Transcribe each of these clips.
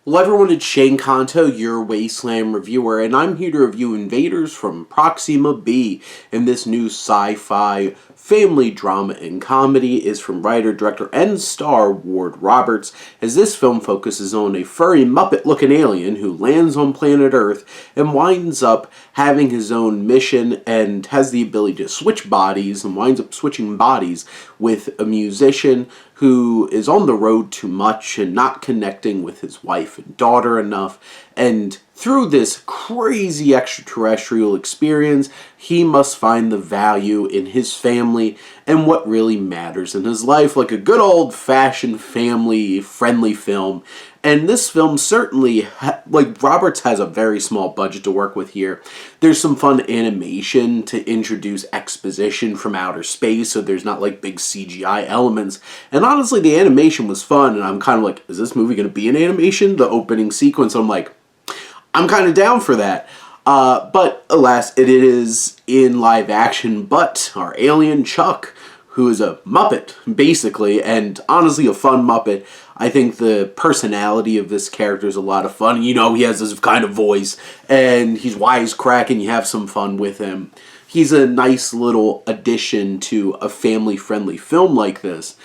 Hello everyone, it's Shane Kanto, your Wasteland reviewer, and I'm here to review Invaders from Proxima B. And this new sci-fi family drama and comedy is from writer, director, and star Ward Roberts, as this film focuses on a furry Muppet-looking alien who lands on planet Earth and winds up having his own mission and has the ability to switch bodies and winds up switching bodies with a musician who is on the road too much and not connecting with his wife and daughter enough. And through this crazy extraterrestrial experience, he must find the value in his family and what really matters in his life, like a good old-fashioned family-friendly film. And this film certainly, Roberts has a very small budget to work with here. There's some fun animation to introduce exposition from outer space, so there's not like big CGI elements. And honestly, the animation was fun, and I'm kind of like, is this movie going to be an animation? The opening sequence, I'm like, I'm kind of down for that. But alas, it is in live action, but our alien Chuck, who is a Muppet, basically, and honestly a fun Muppet. I think the personality of this character is a lot of fun. You know, he has this kind of voice, and he's wisecracking, you have some fun with him. He's a nice little addition to a family-friendly film like this.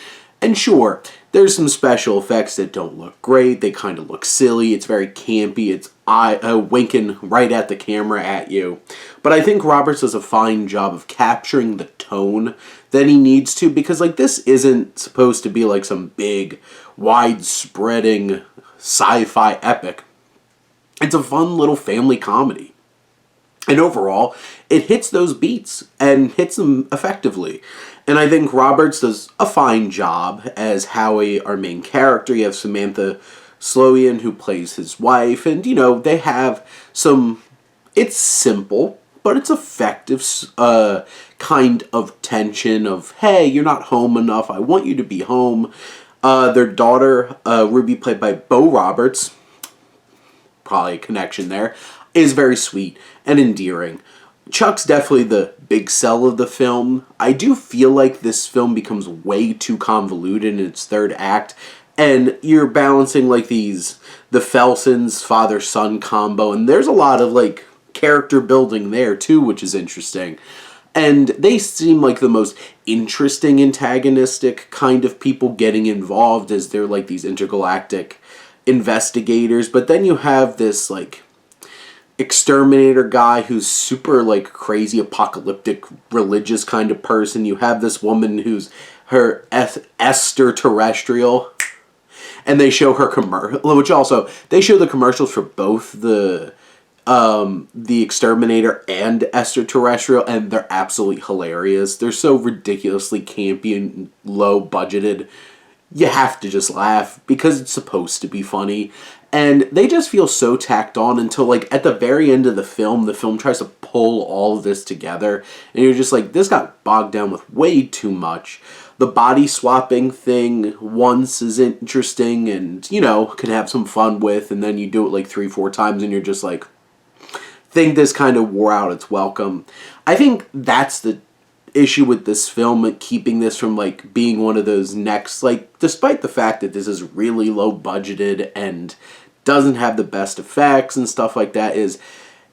And sure, there's some special effects that don't look great, they kind of look silly, it's very campy, it's winking right at the camera at you. But I think Roberts does a fine job of capturing the tone that he needs to, because this isn't supposed to be like some big, wide-spreading sci-fi epic. It's a fun little family comedy. And overall, it hits those beats and hits them effectively. And I think Roberts does a fine job as Howie, our main character. You have Samantha Sloyan, who plays his wife, and, you know, they have some, it's simple, but it's effective kind of tension of, hey, you're not home enough, I want you to be home. Their daughter, Ruby, played by Bo Roberts, probably a connection there, is very sweet and endearing. Chuck's definitely the big sell of the film. I do feel like this film becomes way too convoluted in its third act, and you're balancing the Felsons father-son combo, and there's a lot of character building there too, which is interesting. And they seem like the most interesting antagonistic kind of people getting involved, as they're these intergalactic investigators. But then you have this exterminator guy who's super crazy apocalyptic religious kind of person. You have this woman who's her Esther terrestrial, and they show her commercial, which also they show the commercials for both the Exterminator and Esther Terrestrial, and they're absolutely hilarious. They're so ridiculously campy and low budgeted. You have to just laugh because it's supposed to be funny. And they just feel so tacked on until at the very end of the film tries to pull all of this together, and you're just this got bogged down with way too much. The body swapping thing once is interesting and, you know, can have some fun with, and then you do it 3-4 times and you're just think this kind of wore out its welcome. I think that's the issue with this film, keeping this from being one of those next, despite the fact that this is really low budgeted and doesn't have the best effects and stuff like that, is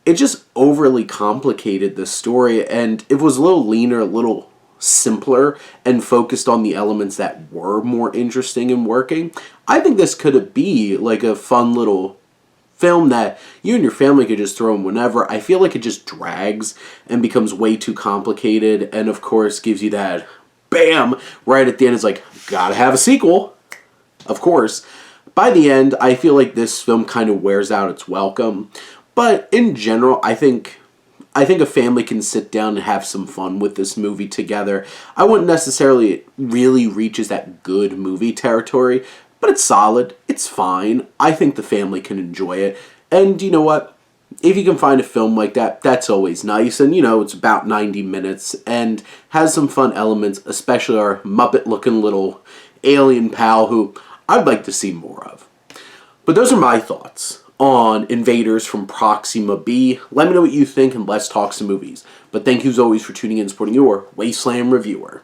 it just overly complicated the story, and it was a little leaner, a little simpler, and focused on the elements that were more interesting and working. I think this could be a fun little film that you and your family could just throw in whenever. I feel it just drags and becomes way too complicated, and of course gives you that bam right at the end. It's gotta have a sequel, of course. By the end, I feel this film kind of wears out its welcome, but in general, I think a family can sit down and have some fun with this movie together. I wouldn't necessarily really reach as that good movie territory, but it's solid, it's fine. I think the family can enjoy it. And you know what? If you can find a film like that, that's always nice. And you know, it's about 90 minutes and has some fun elements, especially our Muppet-looking little alien pal who I'd like to see more of. But those are my thoughts on Invaders from Proxima B. Let me know what you think and let's talk some movies. But thank you as always for tuning in and supporting your Wasteland reviewer.